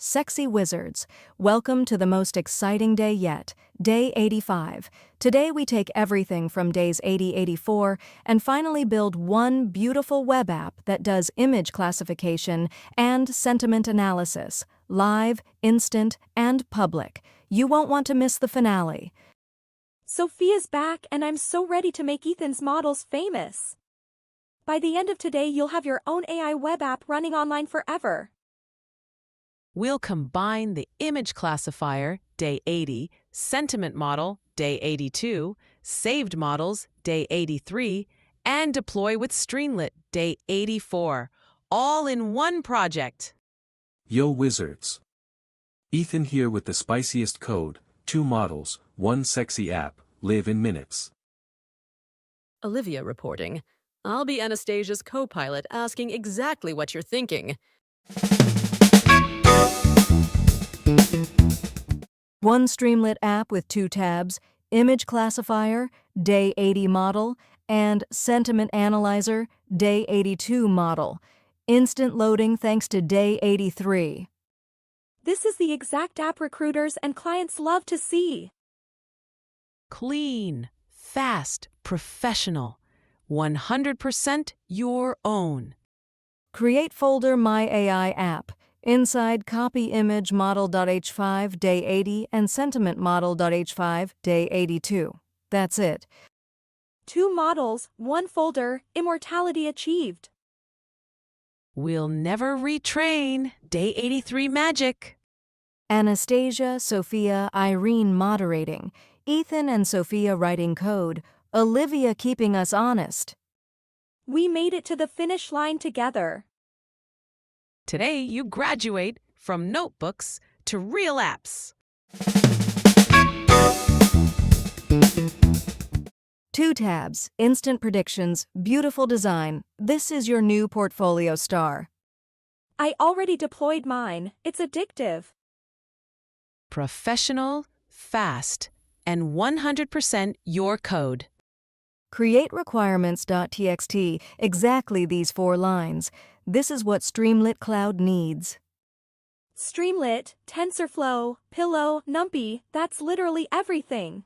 Sexy Wizards, welcome to the most exciting day yet, Day 85. Today we take everything from days 80-84 and finally build one beautiful web app that does image classification and sentiment analysis, live, instant, and public. You won't want to miss the finale. Sophia's back and I'm so ready to make Ethan's models famous. By the end of today you'll have your own AI web app running online forever. We'll combine the image classifier, day 80, sentiment model, day 82, saved models, day 83, and deploy with Streamlit, day 84, all in one project. Yo wizards! Ethan here with the spiciest code, 2 models, 1 sexy app, live in minutes. Olivia reporting. I'll be Anastasia's co-pilot asking exactly what you're thinking. One Streamlit app with 2 tabs, image classifier, day 80 model, and sentiment analyzer, day 82 model. Instant loading thanks to day 83. This is the exact app recruiters and clients love to see. Clean, fast, professional. 100% your own. Create folder My AI app. Inside, copy image model.h5 day 80 and sentiment model.h5 day 82. That's it. 2 models, 1 folder, immortality achieved. We'll never retrain. Day 83 magic. Anastasia, Sophia, Irene moderating. Ethan and Sophia writing code. Olivia keeping us honest. We made it to the finish line together. Today you graduate from notebooks to real apps. 2 tabs, instant predictions, beautiful design. This is your new portfolio star. I already deployed mine. It's addictive. Professional, fast, and 100% your code. Create requirements.txt, exactly these 4 lines. This is what Streamlit Cloud needs. Streamlit, TensorFlow, Pillow, NumPy, that's literally everything.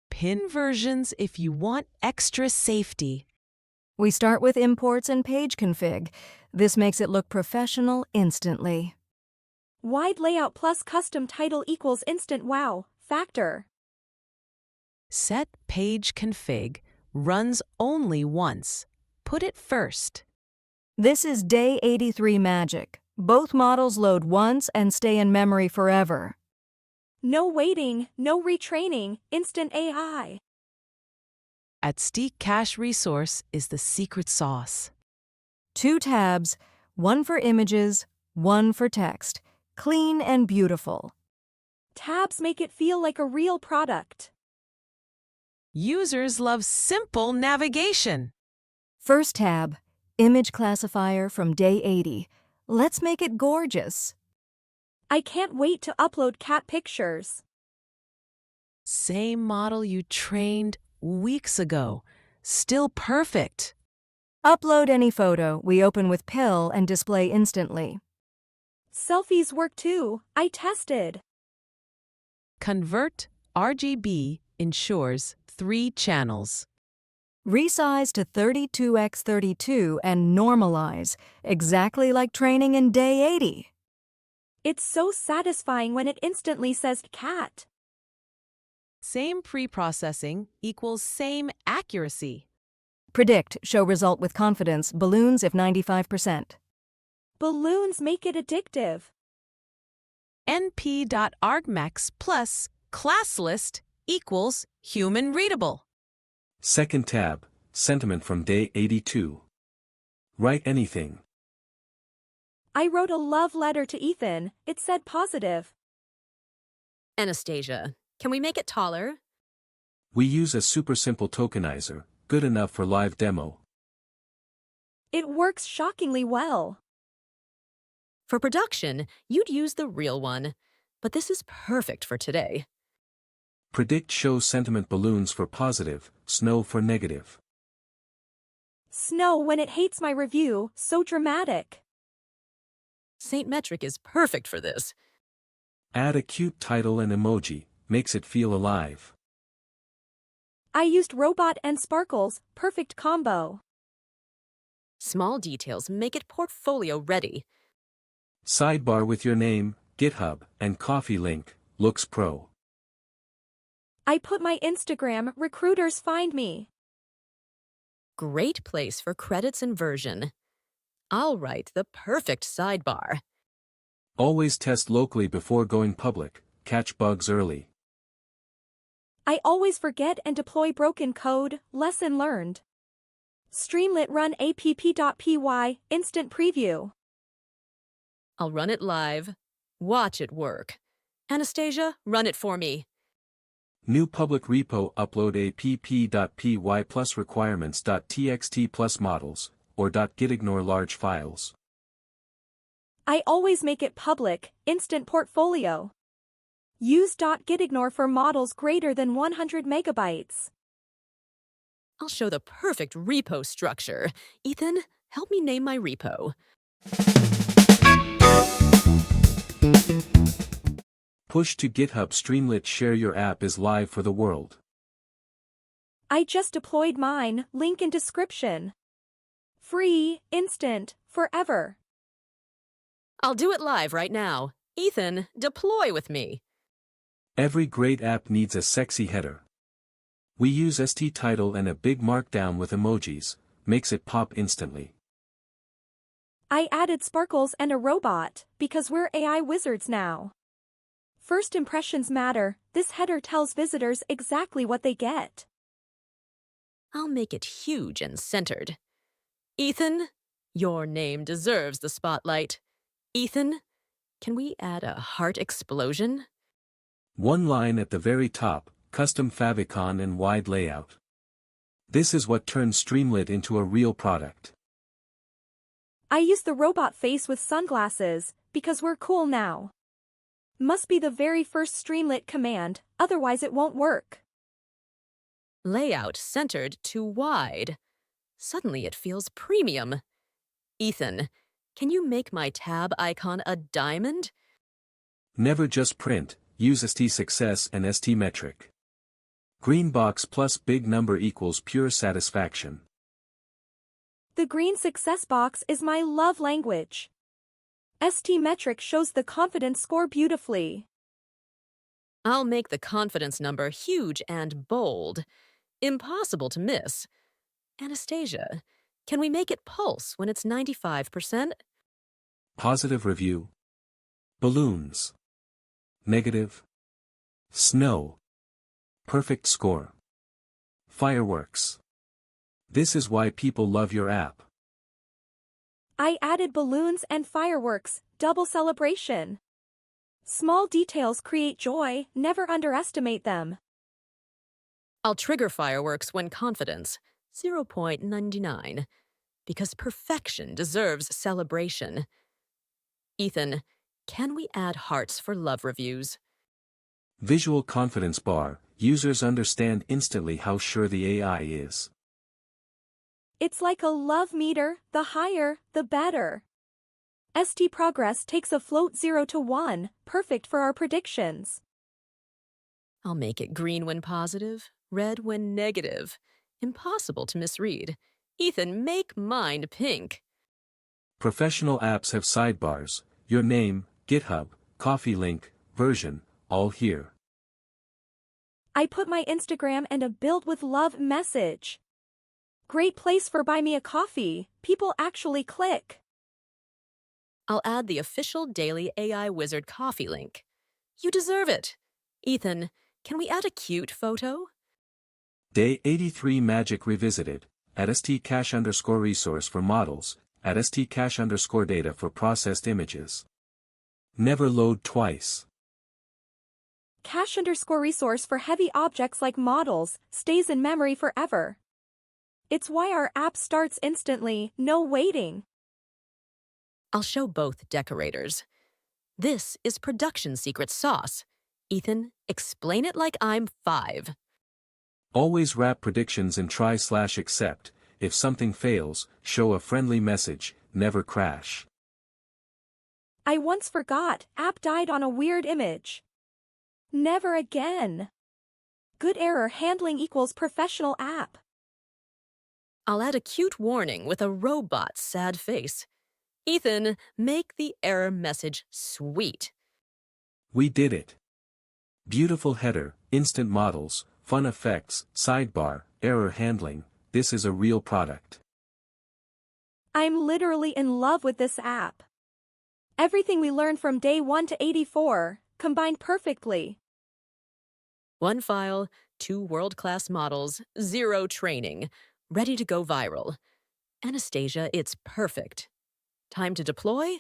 Pin versions if you want extra safety. We start with imports and page config. This makes it look professional instantly. Wide layout plus custom title equals instant wow factor. Set page config runs only once. Put it first. This is day 83 magic. Both models load once and stay in memory forever. No waiting, no retraining, instant AI. At Steak Cache Resource is the secret sauce. 2 tabs, 1 for images, 1 for text. Clean and beautiful. Tabs make it feel like a real product. Users love simple navigation. First tab, image classifier from day 80. Let's make it gorgeous. I can't wait to upload cat pictures. Same model you trained weeks ago. Still perfect. Upload any photo. We open with Pill and display instantly. Selfies work too. I tested. Convert RGB ensures 3 channels. Resize to 32x32 and normalize, exactly like training in day 80. It's so satisfying when it instantly says cat. Same pre-processing equals same accuracy. Predict, show result with confidence, balloons if 95%. Balloons make it addictive. np.argmax plus class list equals human readable. Second tab, sentiment from day 82. Write anything. I wrote a love letter to Ethan. It said positive. Anastasia, can we make it taller? We use a super simple tokenizer, good enough for live demo. It works shockingly well. For production, you'd use the real one, but this is perfect for today. Predict shows sentiment balloons for positive, snow for negative. Snow when it hates my review, so dramatic. Saint Metric is perfect for this. Add a cute title and emoji, makes it feel alive. I used robot and sparkles, perfect combo. Small details make it portfolio ready. Sidebar with your name, GitHub, and coffee link, looks pro. I put my Instagram, recruiters find me. Great place for credits and version. I'll write the perfect sidebar. Always test locally before going public, catch bugs early. I always forget and deploy broken code, lesson learned. Streamlit run app.py, instant preview. I'll run it live. Watch it work. Anastasia, run it for me. New public repo upload app.py plus requirements.txt plus models, or .gitignore large files. I always make it public, instant portfolio. Use .gitignore for models greater than 100 megabytes. I'll show the perfect repo structure. Ethan, help me name my repo. Push to GitHub Streamlit, share your app is live for the world. I just deployed mine, link in description. Free, instant, forever. I'll do it live right now. Ethan, deploy with me. Every great app needs a sexy header. We use st title and a big markdown with emojis, makes it pop instantly. I added sparkles and a robot, because we're AI wizards now. First impressions matter, this header tells visitors exactly what they get. I'll make it huge and centered. Ethan, your name deserves the spotlight. Ethan, can we add a heart explosion? One line at the very top, custom favicon and wide layout. This is what turns Streamlit into a real product. I use the robot face with sunglasses, because we're cool now. Must be the very first Streamlit command, otherwise it won't work. Layout centered to wide. Suddenly it feels premium. Ethan, can you make my tab icon a diamond? Never just print, use st_success and st_metric. Green box plus big number equals pure satisfaction. The green success box is my love language. St_metric shows the confidence score beautifully. I'll make the confidence number huge and bold. Impossible to miss. Anastasia, can we make it pulse when it's 95%? Positive review. Balloons. Negative. Snow. Perfect score. Fireworks. This is why people love your app. I added balloons and fireworks, double celebration. Small details create joy, never underestimate them. I'll trigger fireworks when confidence, 0.99, because perfection deserves celebration. Ethan, can we add hearts for love reviews? Visual confidence bar, users understand instantly how sure the AI is. It's like a love meter, the higher, the better. ST progress takes a float 0 to 1, perfect for our predictions. I'll make it green when positive, red when negative. Impossible to misread. Ethan, make mine pink. Professional apps have sidebars, your name, GitHub, coffee link, version, all here. I put my Instagram and a build with love message. Great place for buy me a coffee, people actually click. I'll add the official DailyAIWizard coffee link. You deserve it. Ethan, can we add a cute photo? Day 83 Magic Revisited, at st_cache_resource for models, at st_cache_data for processed images. Never load twice. Cache_resource for heavy objects like models, stays in memory forever. It's why our app starts instantly, no waiting. I'll show both decorators. This is production secret sauce. Ethan, explain it like I'm 5. Always wrap predictions in try/except, if something fails, show a friendly message, never crash. I once forgot, app died on a weird image. Never again. Good error handling equals professional app. I'll add a cute warning with a robot's sad face. Ethan, make the error message sweet. We did it. Beautiful header, instant models, fun effects, sidebar, error handling. This is a real product. I'm literally in love with this app. Everything we learned from day 1 to 84, combined perfectly. 1 file, 2 world-class models, 0 training. Ready to go viral. Anastasia, it's perfect. Time to deploy?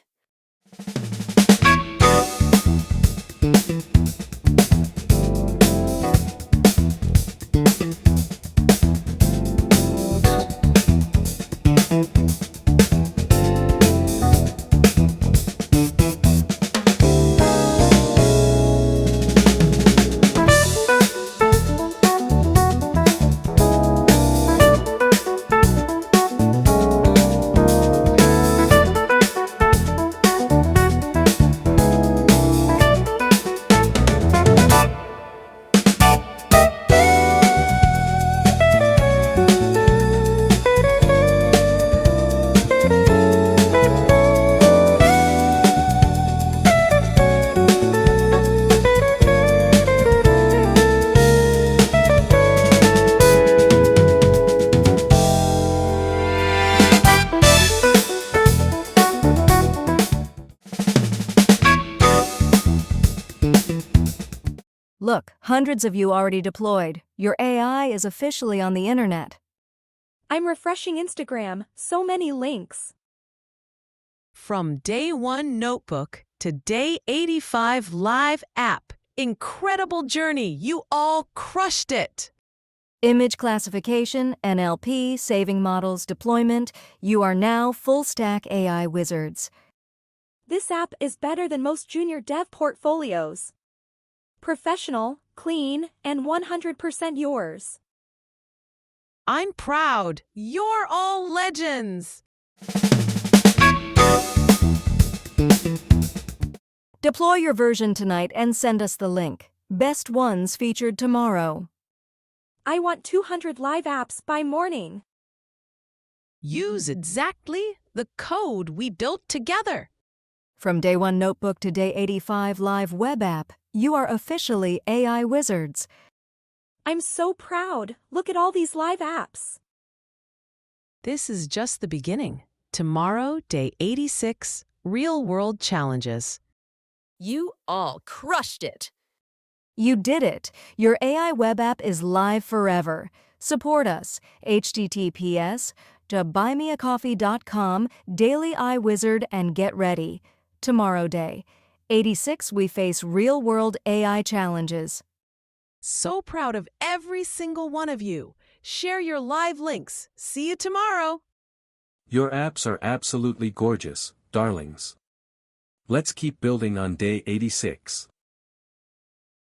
Look, hundreds of you already deployed. Your AI is officially on the internet. I'm refreshing Instagram, so many links. From day 1 notebook to day 85 live app. Incredible journey. You all crushed it. Image classification, NLP, saving models, deployment. You are now full-stack AI wizards. This app is better than most junior dev portfolios. Professional, clean, and 100% yours. I'm proud. You're all legends. Deploy your version tonight and send us the link. Best ones featured tomorrow. I want 200 live apps by morning. Use exactly the code we built together. From day 1 notebook to day 85 live web app, you are officially AI wizards. I'm so proud. Look at all these live apps. This is just the beginning. Tomorrow, day 86, real-world challenges. You all crushed it. You did it. Your AI web app is live forever. Support us. https://buymeacoffee.com, DailyAIWizard, and get ready. Tomorrow day 86, we face real-world AI challenges. So proud of every single one of you. Share your live links. See you tomorrow. Your apps are absolutely gorgeous, darlings. Let's keep building on day 86.